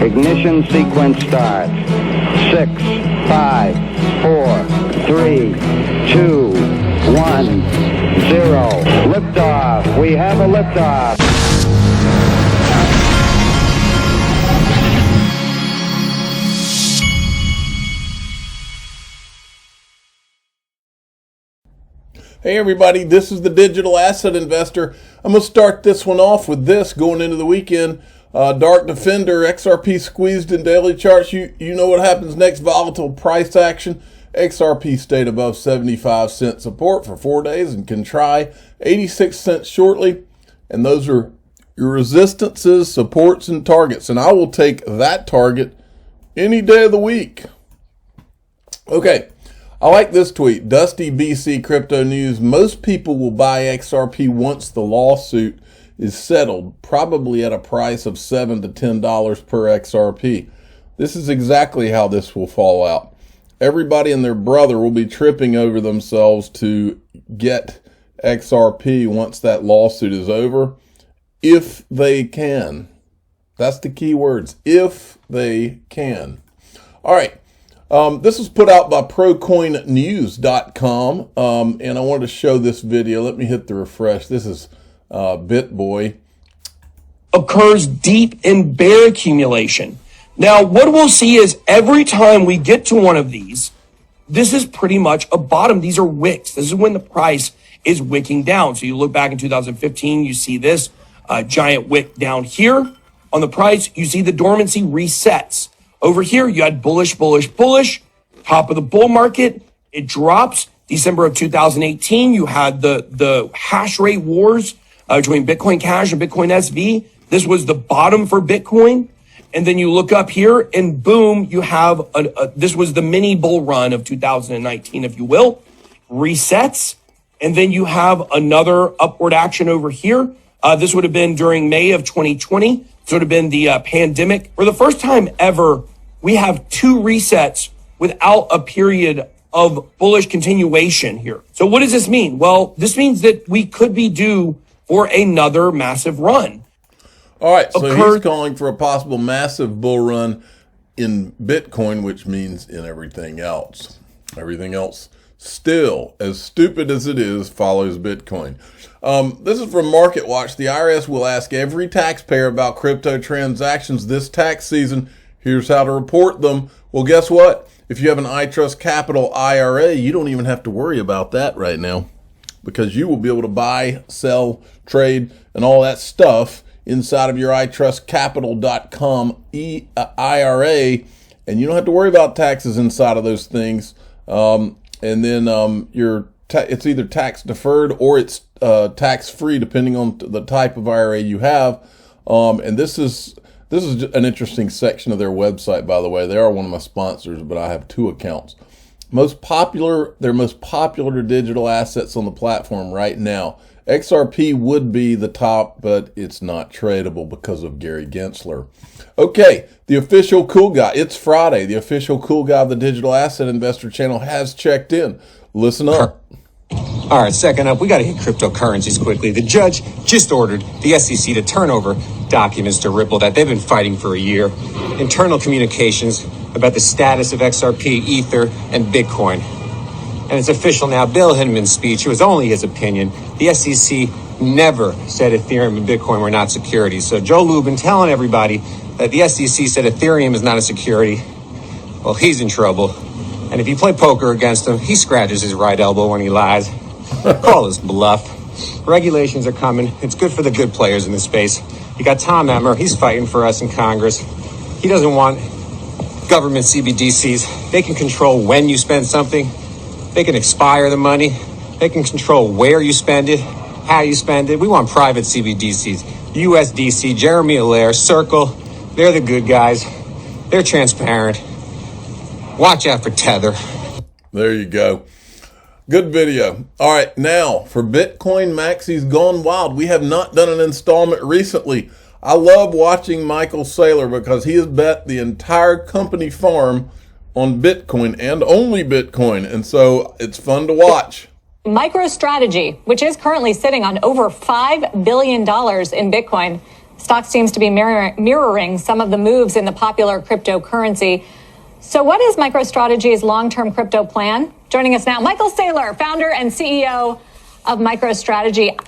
Ignition sequence starts. 6, 5, 4, 3, 2, 1, 0. Liftoff. We have a liftoff. Hey everybody, this is the Digital Asset Investor. I'm going to start this one off with this going into the weekend. Dark Defender, XRP squeezed in daily charts. You know what happens next, volatile price action. XRP stayed above 75 cent support for 4 days and can try 86 cents shortly. And those are your resistances, supports, and targets. And I will take that target any day of the week. Okay. I like this tweet. Dusty BC Crypto News. Most people will buy XRP once the lawsuit is settled, probably at a price of $7 to $10 per XRP. This is exactly how this will fall out. Everybody and their brother will be tripping over themselves to get XRP once that lawsuit is over, if they can. That's the key words, if they can. All right. This was put out by ProCoinNews.com, and I wanted to show this video. Let me hit the refresh. This is BitBoy. Occurs deep in bear accumulation. Now, what we'll see is every time we get to one of these, this is pretty much a bottom. These are wicks. This is when the price is wicking down. So you look back in 2015, you see this giant wick down here on the price. You see the dormancy resets. Over here, you had bullish, bullish, bullish, top of the bull market. It drops. December of 2018, you had the hash rate wars between Bitcoin Cash and Bitcoin SV. This was the bottom for Bitcoin. And then you look up here and boom, you have this was the mini bull run of 2019, if you will, resets. And then you have another upward action over here. This would have been during May of 2020. So it would have been the pandemic. For the first time ever, we have two resets without a period of bullish continuation here. So what does this mean? Well, this means that we could be due for another massive run. All right, so he's calling for a possible massive bull run in Bitcoin, which means in everything else. Everything else, still, as stupid as it is, follows Bitcoin. This is from MarketWatch. The IRS will ask every taxpayer about crypto transactions this tax season. Here's how to report them. Well, guess what? If you have an iTrustCapital IRA, you don't even have to worry about that right now, because you will be able to buy, sell, trade, and all that stuff inside of your iTrustCapital.com IRA, and you don't have to worry about taxes inside of those things. And then it's either tax deferred or it's tax free, depending on the type of IRA you have. And this is an interesting section of their website, by the way. They are one of my sponsors, but I have two accounts. Their most popular digital assets on the platform right now. XRP would be the top, but it's not tradable because of Gary Gensler. Okay, the official cool guy. It's Friday. The official cool guy of the Digital Asset Investor channel has checked in. Listen up. All right, second up, we got to hit cryptocurrencies quickly. The judge just ordered the SEC to turn over documents to Ripple that they've been fighting for a year. Internal communications about the status of XRP, Ether, and Bitcoin. And it's official now. Bill Hinman's speech, it was only his opinion. The SEC never said Ethereum and Bitcoin were not securities. So Joe Lubin telling everybody that the SEC said Ethereum is not a security, well, he's in trouble. And if you play poker against him, he scratches his right elbow when he lies. Call his bluff. Regulations are coming. It's good for the good players in this space. You got Tom Emmer. He's fighting for us in Congress. He doesn't want government CBDCs. They can control when you spend something. They can expire the money. They can control where you spend it, how you spend it. We want private CBDCs. USDC, Jeremy Allaire, Circle. They're the good guys. They're transparent. Watch out for Tether. There you go. Good video. All right, now for Bitcoin Maxie's Gone Wild. We have not done an installment recently. I love watching Michael Saylor because he has bet the entire company farm on Bitcoin and only Bitcoin. And so it's fun to watch. Microstrategy, which is currently sitting on over $5 billion in Bitcoin, Stock seems to be mirroring some of the moves in the popular cryptocurrency. So what is MicroStrategy's long-term crypto plan? Joining us now, Michael Saylor, founder and CEO of MicroStrategy.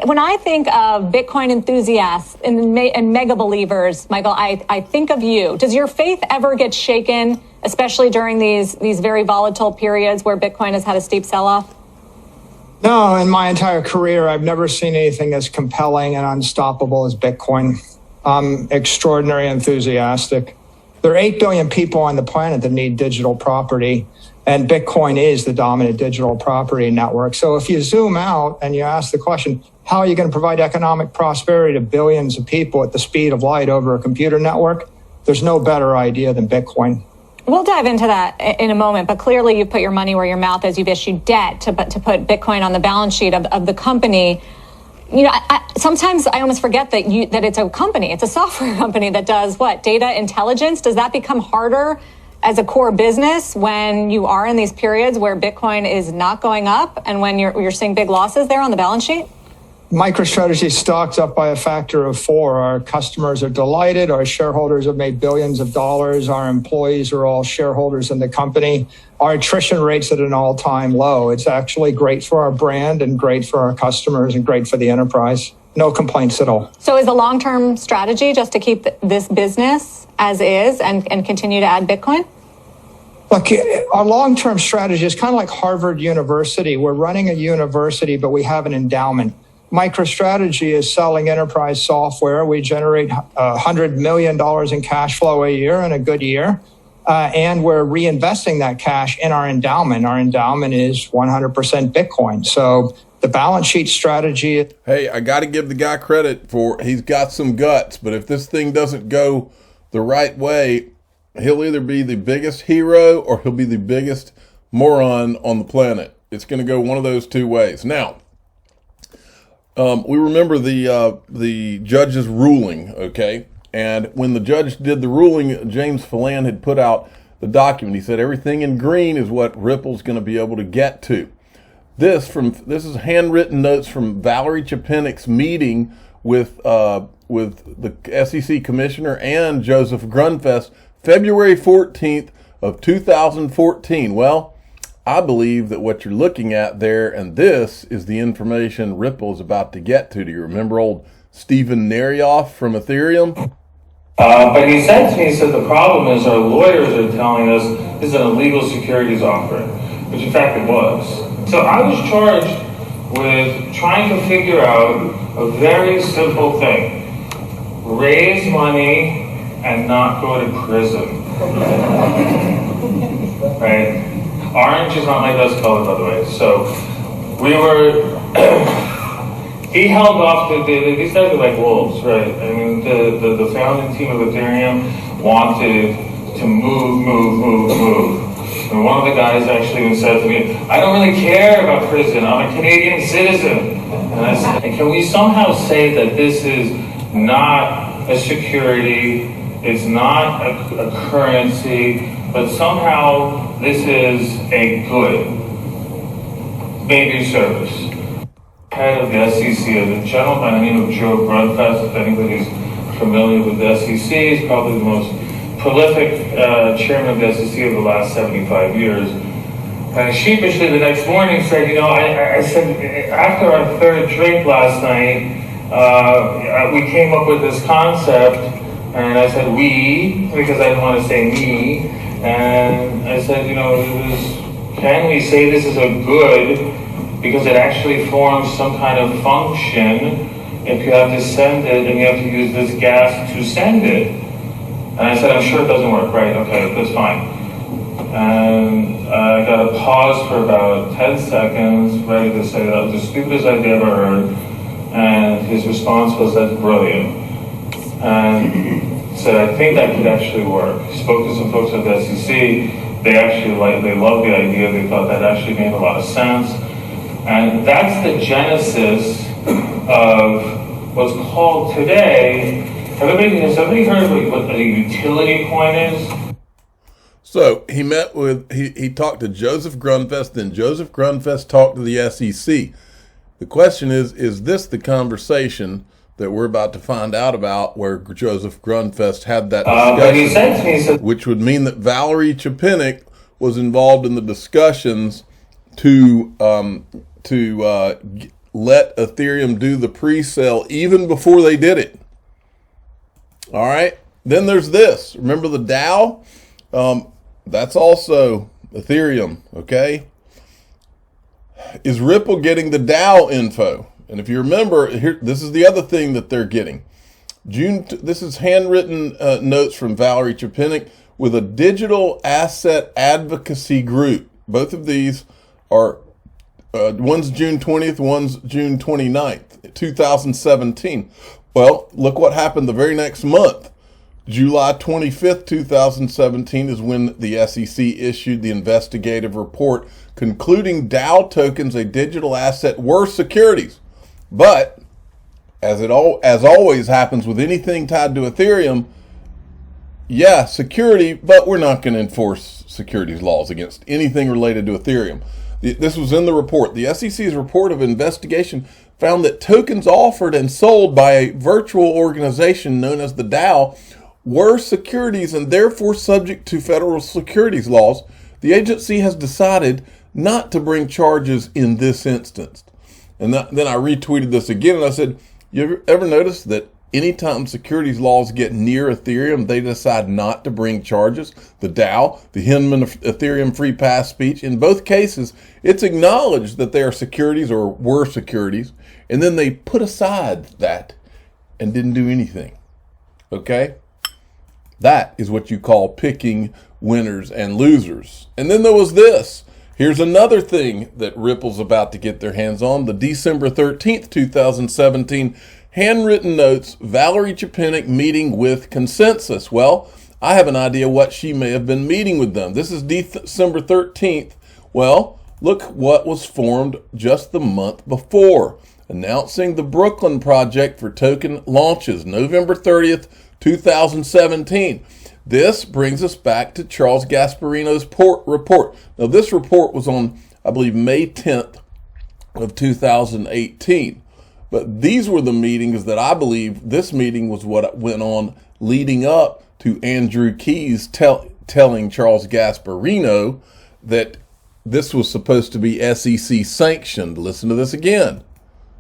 When I think of Bitcoin enthusiasts and mega believers, Michael, I think of you. Does your faith ever get shaken, especially during these very volatile periods where Bitcoin has had a steep sell-off? No, in my entire career, I've never seen anything as compelling and unstoppable as Bitcoin. I'm extraordinarily enthusiastic. There are 8 billion people on the planet that need digital property, and Bitcoin is the dominant digital property network. So if you zoom out and you ask the question, how are you going to provide economic prosperity to billions of people at the speed of light over a computer network? There's no better idea than Bitcoin. We'll dive into that in a moment, but clearly you've put your money where your mouth is. You've issued debt to put Bitcoin on the balance sheet of the company. You know, sometimes I almost forget that it's a company. It's a software company that does what? Data intelligence? Does that become harder as a core business when you are in these periods where Bitcoin is not going up and when you're seeing big losses there on the balance sheet? MicroStrategy stock's up by a factor of 4. Our customers are delighted. Our shareholders have made billions of dollars. Our employees are all shareholders in the company. Our attrition rate's at an all-time low. It's actually great for our brand and great for our customers and great for the enterprise. No complaints at all. So is the long-term strategy just to keep this business as is and continue to add Bitcoin? Look, our long-term strategy is kind of like Harvard University. We're running a university, but we have an endowment. MicroStrategy is selling enterprise software. We generate $100 million in cash flow a year in a good year. And we're reinvesting that cash in our endowment. Our endowment is 100% Bitcoin. So the balance sheet strategy. Hey, I got to give the guy credit for he's got some guts. But if this thing doesn't go the right way, he'll either be the biggest hero or he'll be the biggest moron on the planet. It's going to go one of those two ways. Now, we remember the judge's ruling, okay? And when the judge did the ruling, James Phelan had put out the document. He said everything in green is what Ripple's going to be able to get to. This is handwritten notes from Valerie Chapinnik's meeting with the SEC commissioner and Joseph Grunfest, February 14th of 2014. Well, I believe that what you're looking at there, and this is the information Ripple is about to get to. Do you remember old Stephen Narioff from Ethereum? But he said to me, the problem is our lawyers are telling us this is an illegal securities offering, which in fact it was. So I was charged with trying to figure out a very simple thing. Raise money and not go to prison. Right? Orange is not my best color, by the way. So we were, he held off, these guys are like wolves, right? I mean, the founding team of Ethereum wanted to move. And one of the guys actually even said to me, I don't really care about prison, I'm a Canadian citizen. And I said, can we somehow say that this is not a security, it's not a currency, but somehow this is a good, maybe service. Head of the SEC is a gentleman by the name of Joe Grunfest. If anybody's familiar with the SEC, he's probably the most prolific chairman of the SEC of the last 75 years. And sheepishly the next morning said, I said, after our third drink last night, we came up with this concept, and I said we, because I didn't want to say me. And I said, can we say this is a good because it actually forms some kind of function if you have to send it and you have to use this gas to send it. And I said, I'm sure it doesn't work, right? Okay, that's fine. And I got a pause for about 10 seconds, ready to say that was the stupidest idea I've ever heard. And his response was, that's brilliant. And said, I think that could actually work. Spoke to some folks at the SEC. They loved the idea. They thought that actually made a lot of sense. And that's the genesis of what's called today. Has everybody heard of what a utility coin is? So he talked to Joseph Grunfest, then Joseph Grunfest talked to the SEC. The question is this the conversation that we're about to find out about, where Joseph Grunfest had that but he discussion, said to me, he said, which would mean that Valerie Chapinick was involved in the discussions to let Ethereum do the pre-sale even before they did it. All right. Then there's this. Remember the DAO? That's also Ethereum. Okay. Is Ripple getting the DAO info? And if you remember, here, this is the other thing that they're getting. This is handwritten notes from Valerie Chapinick with a digital asset advocacy group. Both of these are, one's June 20th, one's June 29th, 2017. Well, look what happened the very next month. July 25th, 2017 is when the SEC issued the investigative report concluding DAO tokens, a digital asset, were securities. But as always happens with anything tied to Ethereum, yeah, security, but we're not going to enforce securities laws against anything related to Ethereum. This was in the report. The SEC's report of investigation found that tokens offered and sold by a virtual organization known as the DAO were securities and therefore subject to federal securities laws. The agency has decided not to bring charges in this instance. And then I retweeted this again and I said, you ever notice that anytime securities laws get near Ethereum, they decide not to bring charges? The DAO, the Hinman Ethereum free pass speech, in both cases, it's acknowledged that they are securities or were securities, and then they put aside that and didn't do anything. Okay? That is what you call picking winners and losers. And then there was this. Here's another thing that Ripple's about to get their hands on. The December 13th, 2017 handwritten notes, Valerie Chapinick meeting with Consensus. Well, I have an idea what she may have been meeting with them. This is December 13th. Well, look what was formed just the month before, announcing the Brooklyn project for token launches, November 30th, 2017. This brings us back to Charles Gasparino's report. Now, this report was on, I believe, May 10th of 2018. But these were the meetings that I believe, this meeting was what went on leading up to Andrew Keys telling Charles Gasparino that this was supposed to be SEC sanctioned. Listen to this again.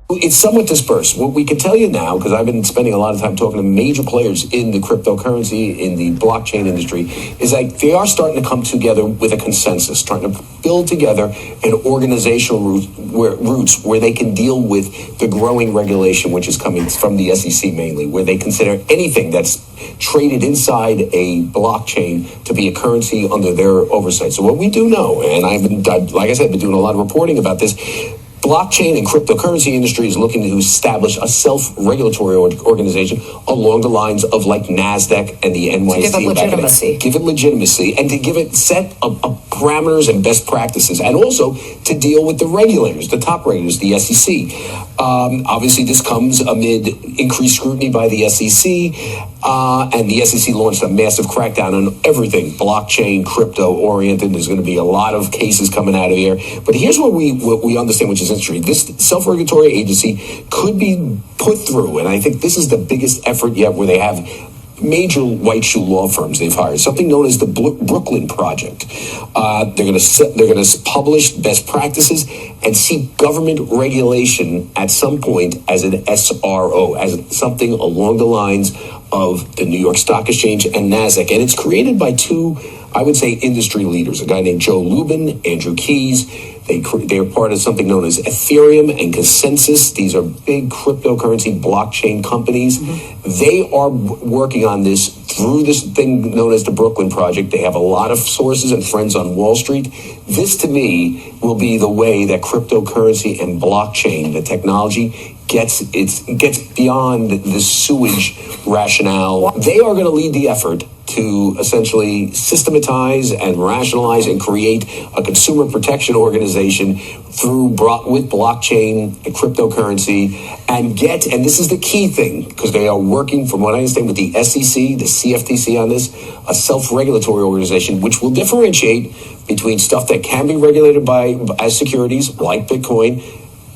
It's somewhat dispersed. What we can tell you now, because I've been spending a lot of time talking to major players in the cryptocurrency, in the blockchain industry, is that they are starting to come together with a consensus, trying to build together an organizational roots where they can deal with the growing regulation, which is coming from the SEC mainly, where they consider anything that's traded inside a blockchain to be a currency under their oversight. So what we do know, and like I said, been doing a lot of reporting about this, blockchain and cryptocurrency industry is looking to establish a self-regulatory organization along the lines of like NASDAQ and the NYSE. To give it legitimacy. Give it legitimacy and to give it set of parameters and best practices, and also to deal with the regulators, the top regulators, the SEC. Obviously, this comes amid increased scrutiny by the SEC, and the SEC launched a massive crackdown on everything blockchain, crypto-oriented. There's going to be a lot of cases coming out of here. But here's what we understand, which is interesting. This self-regulatory agency could be put through, and I think this is the biggest effort yet, where they have major white shoe law firms they've hired, something known as the Brooklyn Project. They're going to publish best practices and seek government regulation at some point as an SRO, as something along the lines of the New York Stock Exchange and NASDAQ. And it's created by two, I would say, industry leaders, a guy named Joe Lubin, Andrew Keys. They're part of something known as Ethereum and Consensus. These are big cryptocurrency blockchain companies. Mm-hmm. They are working on this through this thing known as the Brooklyn Project. They have a lot of sources and friends on Wall Street. This, to me, will be the way that cryptocurrency and blockchain, the technology, gets beyond the sewage rationale. They are going to lead the effort to essentially systematize and rationalize and create a consumer protection organization with blockchain and cryptocurrency, and this is the key thing, because they are working, from what I understand, with the SEC, the CFTC on this, a self-regulatory organization, which will differentiate between stuff that can be regulated as securities, like Bitcoin,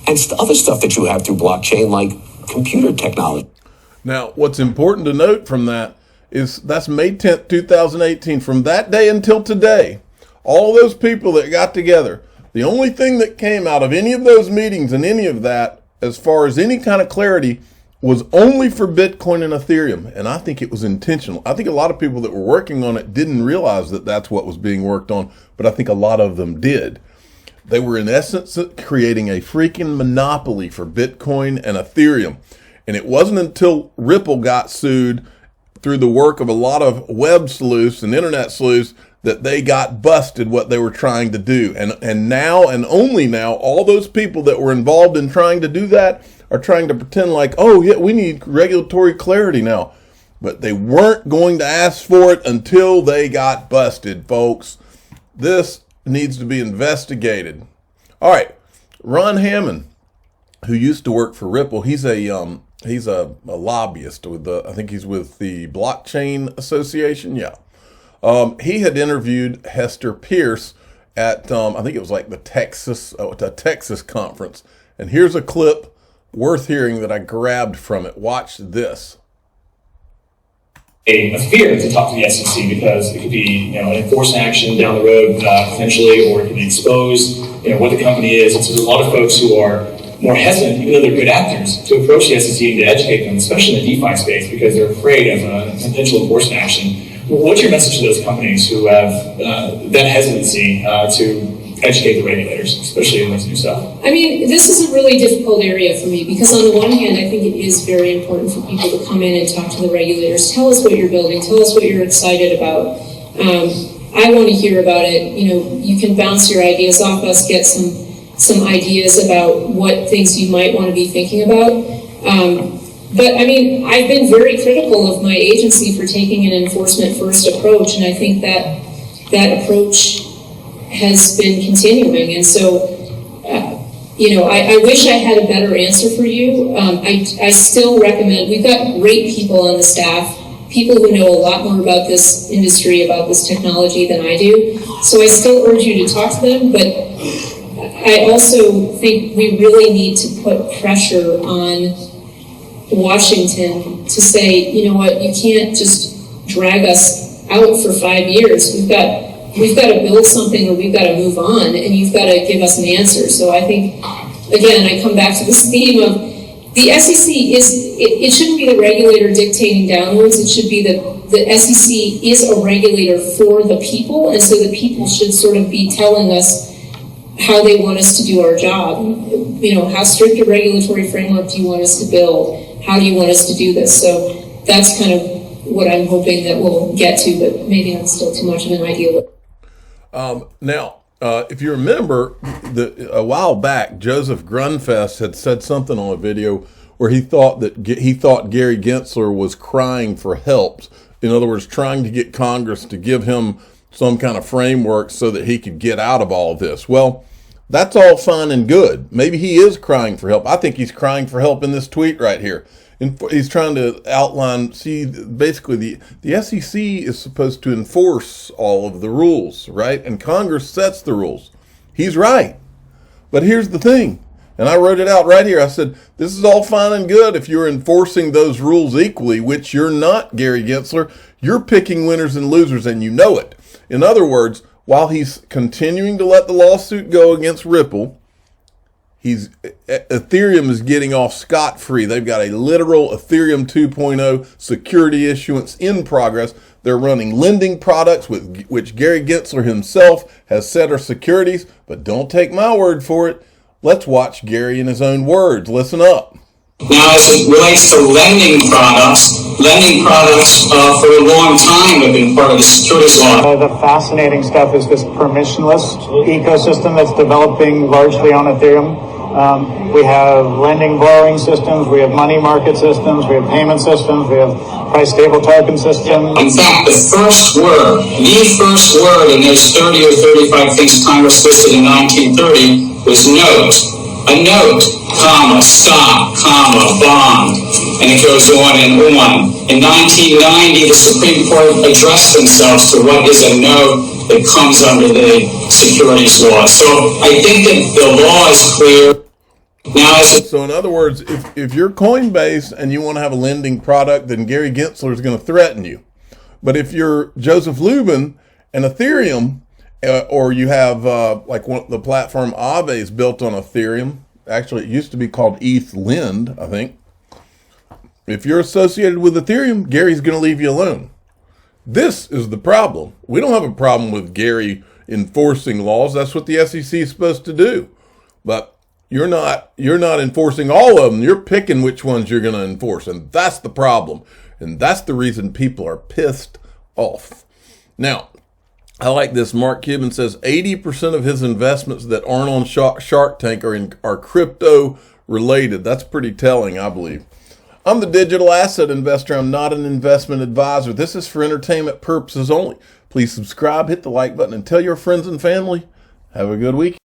and other stuff that you have through blockchain, like computer technology. Now, what's important to note from that is that's May 10th, 2018. From that day until today, all those people that got together, the only thing that came out of any of those meetings and any of that, as far as any kind of clarity, was only for Bitcoin and Ethereum. And I think it was intentional. I think a lot of people that were working on it didn't realize that that's what was being worked on, but I think a lot of them did. They were in essence creating a freaking monopoly for Bitcoin and Ethereum. And it wasn't until Ripple got sued through the work of a lot of web sleuths and internet sleuths that they got busted what they were trying to do. And now, and only now, all those people that were involved in trying to do that are trying to pretend like, oh, yeah, we need regulatory clarity now. But they weren't going to ask for it until they got busted, folks. This needs to be investigated. All right, Ron Hammond, who used to work for Ripple, he's a lobbyist with I think he's with the Blockchain Association. Yeah. He had interviewed Hester Pierce at, I think it was like the Texas conference. And here's a clip worth hearing that I grabbed from it. Watch this. A fear to talk to the SEC because it could be, an enforcement action down the road potentially, or it could be exposed, what the company is. And so there's a lot of folks who are more hesitant, even though they're good actors, to approach the SEC and to educate them, especially in the DeFi space, because they're afraid of a potential enforcement action. What's your message to those companies who have that hesitancy to educate the regulators, especially in this new stuff? I mean, this is a really difficult area for me because on the one hand, I think it is very important for people to come in and talk to the regulators. Tell us what you're building. Tell us what you're excited about. I want to hear about it. You can bounce your ideas off us, get some ideas about what things you might want to be thinking about. But I mean, I've been very critical of my agency for taking an enforcement first approach, and I think that approach has been continuing. And so, I wish I had a better answer for you. I still recommend, we've got great people on the staff, people who know a lot more about this industry, about this technology than I do. So I still urge you to talk to them, but I also think we really need to put pressure on Washington to say, you know what, you can't just drag us out for 5 years. We've got to build something, or we've got to move on, and you've got to give us an answer. So I think, again, I come back to this theme of the SEC it shouldn't be the regulator dictating downwards. It should be the SEC is a regulator for the people, and so the people should sort of be telling us how they want us to do our job. How strict a regulatory framework do you want us to build? How do you want us to do this? So that's kind of what I'm hoping that we'll get to, but maybe that's still too much of an ideal. Now, if you remember, a while back, Joseph Grunfest had said something on a video where he thought Gary Gensler was crying for help. In other words, trying to get Congress to give him some kind of framework so that he could get out of all of this. Well, that's all fine and good. Maybe he is crying for help. I think he's crying for help in this tweet right here. And he's trying to outline, basically the SEC is supposed to enforce all of the rules, right? And Congress sets the rules. He's right. But here's the thing, and I wrote it out right here. I said, this is all fine and good if you're enforcing those rules equally, which you're not, Gary Gensler. You're picking winners and losers, and you know it. In other words, while he's continuing to let the lawsuit go against Ripple, Ethereum is getting off scot-free. They've got a literal Ethereum 2.0 security issuance in progress. They're running lending products which Gary Gensler himself has said are securities, but don't take my word for it. Let's watch Gary in his own words. Listen up. Now, as it relates to lending products for a long time have been part of the securities law. The fascinating stuff is this permissionless ecosystem that's developing largely on Ethereum. We have lending borrowing systems, we have money market systems, we have payment systems, we have price stable token systems. In fact, the first word in those 30 or 35 things Congress listed in 1930 was note. A note, comma, stock, comma, bond, and it goes on and on. In 1990, the Supreme Court addressed themselves to what is a note that comes under the securities law. So I think that the law is clear. Now, so in other words, if you're Coinbase and you want to have a lending product, then Gary Gensler is going to threaten you. But if you're Joseph Lubin and Ethereum, or you have like the platform Aave is built on Ethereum. Actually, it used to be called ETH Lend, I think. If you're associated with Ethereum, Gary's going to leave you alone. This is the problem. We don't have a problem with Gary enforcing laws. That's what the SEC is supposed to do. But you're not enforcing all of them. You're picking which ones you're going to enforce. And that's the problem. And that's the reason people are pissed off. Now, I like this. Mark Cuban says 80% of his investments that aren't on Shark Tank are crypto related. That's pretty telling, I believe. I'm the digital asset investor. I'm not an investment advisor. This is for entertainment purposes only. Please subscribe, hit the like button, and tell your friends and family. Have a good week.